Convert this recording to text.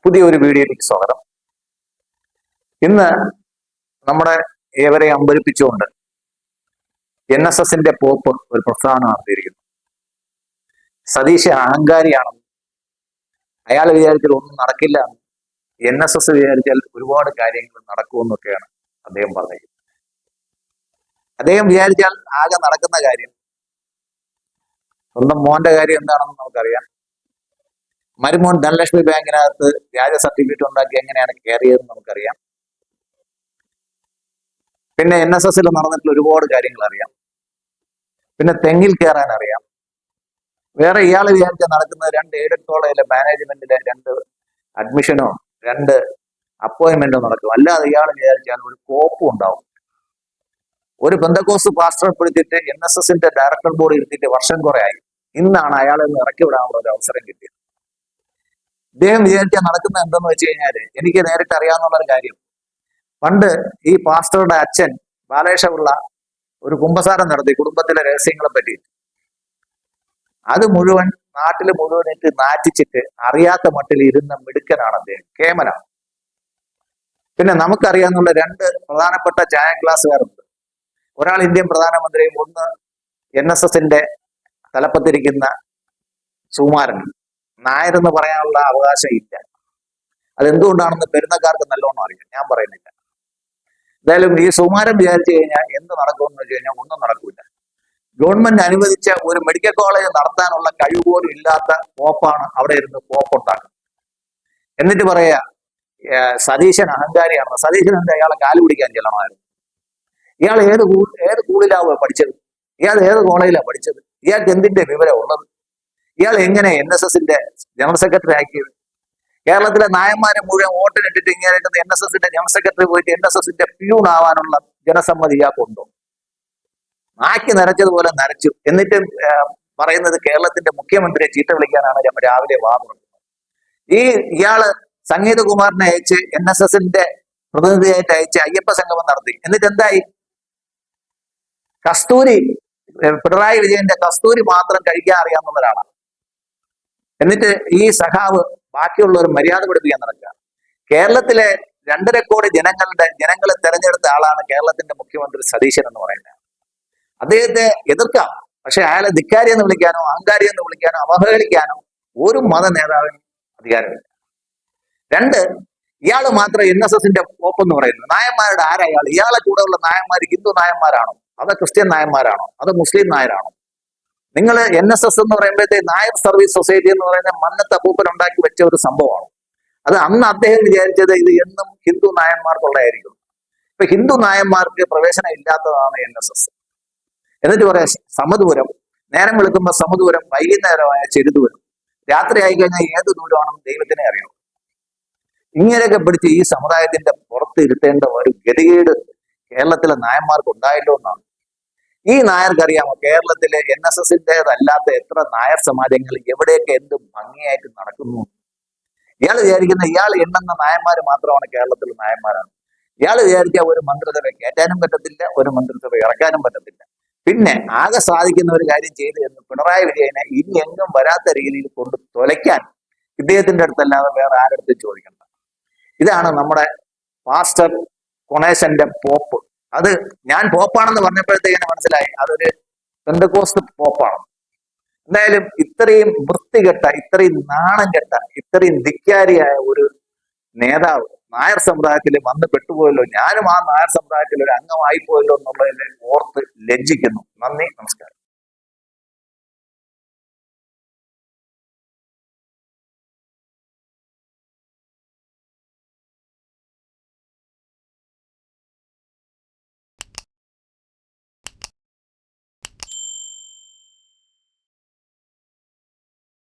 പുതിയൊരു വീഡിയോയിലേക്ക് സ്വാഗതം. ഇന്ന് നമ്മുടെ ഏവരെ അമ്പരിപ്പിച്ചുകൊണ്ട് NSSന്റെ പോപ്പ് ഒരു പ്രസ്താവന നടത്തിയിരിക്കുന്നു. സതീശ് അഹങ്കാരിയാണെന്ന്, അയാൾ വിചാരിച്ചാൽ ഒന്നും നടക്കില്ല, NSS വിചാരിച്ചാൽ ഒരുപാട് കാര്യങ്ങൾ നടക്കുമെന്നൊക്കെയാണ് അദ്ദേഹം പറഞ്ഞത്. അദ്ദേഹം വിചാരിച്ചാൽ ആകെ നടക്കുന്ന കാര്യം സ്വന്തം മോന്റെ കാര്യം എന്താണെന്ന് നമുക്കറിയാം. മരുമോൻ ധനലക്ഷ്മി ബാങ്കിനകത്ത് വ്യാജ സർട്ടിഫിക്കറ്റ് ഉണ്ടാക്കി എങ്ങനെയാണ് കയറിയതെന്ന് നമുക്കറിയാം. പിന്നെ NSSൽ നടന്നിട്ടുള്ള ഒരുപാട് കാര്യങ്ങൾ അറിയാം. പിന്നെ തെങ്ങിൽ കയറാൻ അറിയാം. വേറെ ഇയാൾ വിചാരിച്ചാൽ നടക്കുന്ന 2 എയ്ഡഡ് കോളേജിലെ മാനേജ്മെന്റിലെ 2 അഡ്മിഷനോ 2 അപ്പോയിന്റ്മെന്റോ നടക്കും. അല്ലാതെ ഇയാൾ വിചാരിച്ചാൽ ഒരു കോപ്പും ഉണ്ടാവും. ഒരു പെന്തക്കോസ്ത് പാസ്റ്ററെ പിടിച്ചിട്ട് NSSന്റെ ഡയറക്ടർ ബോർഡ് ഇരുത്തിയിട്ട് വർഷം കുറെ ആയി. ഇന്നാണ് അയാളെ ഒന്ന് ഇറക്കി വിടാനുള്ള ഒരു അവസരം കിട്ടിയത്. ഇദ്ദേഹം വിചാരിച്ചാൽ നടക്കുന്നത് എന്തെന്ന് വെച്ച് കഴിഞ്ഞാല്, എനിക്ക് നേരിട്ട് അറിയാവുന്ന ഒരു കാര്യം, പണ്ട് ഈ പാസ്റ്ററുടെ അച്ഛൻ ബാലേഷപിള്ള ഒരു കുമ്പസാരം നടത്തി കുടുംബത്തിലെ രഹസ്യങ്ങളെ പറ്റി. അത് മുഴുവൻ നാട്ടിൽ മുഴുവനായിട്ട് നാറ്റിച്ചിട്ട് അറിയാത്ത മട്ടിൽ ഇരുന്ന മിടുക്കനാണ് അദ്ദേഹം, കേമനാണ്. പിന്നെ നമുക്കറിയാവുന്ന 2 പ്രധാനപ്പെട്ട ചായ ക്ലാസ്സുകാരുണ്ട്. ഒരാൾ ഇന്ത്യൻ പ്രധാനമന്ത്രിയും, ഒന്ന് NSSന്റെ തലപ്പത്തിരിക്കുന്ന സുകുമാരൻ. നായരെന്ന് പറയാനുള്ള അവകാശം ഇല്ല. അതെന്തുകൊണ്ടാണെന്ന് പെരുന്നക്കാർക്ക് നല്ലോണം അറിയാം, ഞാൻ പറയുന്നില്ല. എന്തായാലും ഈ സുകുമാരൻ വിചാരിച്ചു കഴിഞ്ഞാൽ എന്ത് നടക്കുമെന്ന് വെച്ച് കഴിഞ്ഞാൽ ഒന്നും നടക്കില്ല. ഗവൺമെന്റ് അനുവദിച്ച ഒരു മെഡിക്കൽ കോളേജ് നടത്താനുള്ള കഴിവ് പോലും ഇല്ലാത്ത പോപ്പാണ് അവിടെ ഇരുന്ന് പോപ്പുണ്ടാക്കുന്നത്. എന്നിട്ട് പറയാ സതീശൻ അഹങ്കാരിയാണെന്ന്. സതീശൻ എന്താ അയാളെ കാല് പിടിക്കാൻ ചെല്ലണമായിരുന്നു? ഇയാൾ ഏത് സ്കൂളിലാവോ പഠിച്ചത്? ഇയാൾ ഏത് കോളേജിലാണ് പഠിച്ചത്? ഇയാൾക്ക് എന്തിന്റെ വിവരം ഉള്ളത്? ഇയാൾ എങ്ങനെ NSSന്റെ ജനറൽ സെക്രട്ടറി ആക്കിയത്? കേരളത്തിലെ നായന്മാരെ മുഴുവൻ വോട്ടിനിട്ടിട്ട് ഇങ്ങനെ NSSന്റെ ജനറൽ സെക്രട്ടറി പോയിട്ട് NSSന്റെ പ്യൂൺ ആവാനുള്ള ജനസമ്മതി ഇയാൾക്കുണ്ടോ? നാക്കി നരച്ചതുപോലെ നരച്ചു. എന്നിട്ട് പറയുന്നത് കേരളത്തിന്റെ മുഖ്യമന്ത്രിയെ ചീത്ത വിളിക്കാനാണ് രാവിലെ വാദം. ഇയാള് സംഗീതകുമാറിനെ അയച്ച് NSSന്റെ പ്രതിനിധിയായിട്ട് അയച്ച് അയ്യപ്പ സംഗമം നടത്തി. എന്നിട്ട് എന്തായി? കസ്തൂരി, പിണറായി വിജയന്റെ കസ്തൂരി മാത്രം കഴിക്കാൻ അറിയാവുന്ന ഒരാളാണ്. എന്നിട്ട് ഈ സഖാവ് ബാക്കിയുള്ളവർ മര്യാദ പഠിപ്പിക്കാൻ നടക്കുക. കേരളത്തിലെ 2.5 കോടി ജനങ്ങളെ തെരഞ്ഞെടുത്ത ആളാണ് കേരളത്തിന്റെ മുഖ്യമന്ത്രി സതീശൻ എന്ന് പറയുന്നത്. അദ്ദേഹത്തെ എതിർക്കാം, പക്ഷെ അയാളെ ധിക്കാരി എന്ന് വിളിക്കാനോ അഹങ്കാരി എന്ന് വിളിക്കാനോ അവഹേളിക്കാനോ ഒരു മത നേതാവിനും അധികാരമില്ല. 2, ഇയാള് മാത്രം NSSന്റെ പോപ്പെന്ന് പറയുന്നത്. നായന്മാരുടെ ആരാ ഇയാൾ? ഇയാളെ കൂടെയുള്ള നായന്മാർ ഹിന്ദു നായന്മാരാണോ, അതോ ക്രിസ്ത്യൻ നായന്മാരാണോ, അതോ മുസ്ലിം നായരാണോ? നിങ്ങൾ NSS എന്ന് പറയുമ്പോഴത്തെ നായർ സർവീസ് സൊസൈറ്റി എന്ന് പറയുന്ന മന്നത്ത് അപ്പൂപ്പൻ ഉണ്ടാക്കി വെച്ച ഒരു സംഭവമാണ്. അത് അന്ന് അദ്ദേഹം വിചാരിച്ചത് ഇത് എന്നും ഹിന്ദു നായന്മാർക്കുള്ളതായിരിക്കും. ഇപ്പൊ ഹിന്ദു നായന്മാർക്ക് പ്രവേശനം ഇല്ലാത്തതാണ് NSS. എന്നിട്ട് പറയാം സമദൂരം, നേരം വെളുക്കുമ്പോൾ സമദൂരം, വൈകുന്നേരമായ ചെറുദൂരം, രാത്രി ആയി കഴിഞ്ഞാൽ ഏത് ദൂരമാണെന്ന് ദൈവത്തിനെ അറിയണം. ഇങ്ങനെയൊക്കെ പിടിച്ച് ഈ സമുദായത്തിന്റെ പുറത്ത് ഇരുത്തേണ്ട ഒരു ഗതികേട് കേരളത്തിലെ നായന്മാർക്ക് ഉണ്ടായല്ലോ എന്നാണ്. ഈ നായർക്കറിയാമോ കേരളത്തിലെ NSSന്റേതല്ലാത്ത എത്ര നായർ സമാജങ്ങൾ എവിടെയൊക്കെ എന്ത് ഭംഗിയായിട്ട് നടക്കുന്നു? ഇയാൾ വിചാരിക്കുന്ന ഇയാൾ എണ്ണുന്ന നായന്മാർ മാത്രമാണ് കേരളത്തിലെ നായന്മാരാണ്. ഇയാൾ വിചാരിച്ചാൽ ഒരു മന്ത്രിസഭ കയറ്റാനും പറ്റത്തില്ല, ഒരു മന്ത്രിസഭ ഇറക്കാനും പറ്റത്തില്ല. പിന്നെ ആകെ സാധിക്കുന്ന ഒരു കാര്യം ചെയ്തു എന്ന് പിണറായി വിജയനെ ഇനി എങ്ങും വരാത്ത രീതിയിൽ കൊണ്ട് തുലയ്ക്കാൻ ഇദ്ദേഹത്തിന്റെ അടുത്തല്ലാതെ വേറെ ആരടുത്തും ചോദിക്കണ്ട. ഇതാണ് നമ്മുടെ പാസ്റ്റർ കൊണേശന്റെ പോപ്പ്. അത് ഞാൻ പോപ്പാണെന്ന് പറഞ്ഞപ്പോഴത്തേക്കിന് മനസ്സിലായി അതൊരു പെന്തക്കോസ്ത് പോപ്പാണ്. എന്തായാലും ഇത്രയും വൃത്തികെട്ട, ഇത്രയും നാണം കെട്ട, ഇത്രയും ധിക്കാരിയായ ഒരു നേതാവ് നായർ സമുദായത്തിൽ വന്ന് പെട്ടുപോയല്ലോ. ഞാനും ആ നായർ സമുദായത്തിൽ ഒരു അംഗമായി പോയല്ലോ എന്നുള്ളതിൽ ഓർത്ത് ലജ്ജിക്കുന്നു. നന്ദി, നമസ്കാരം.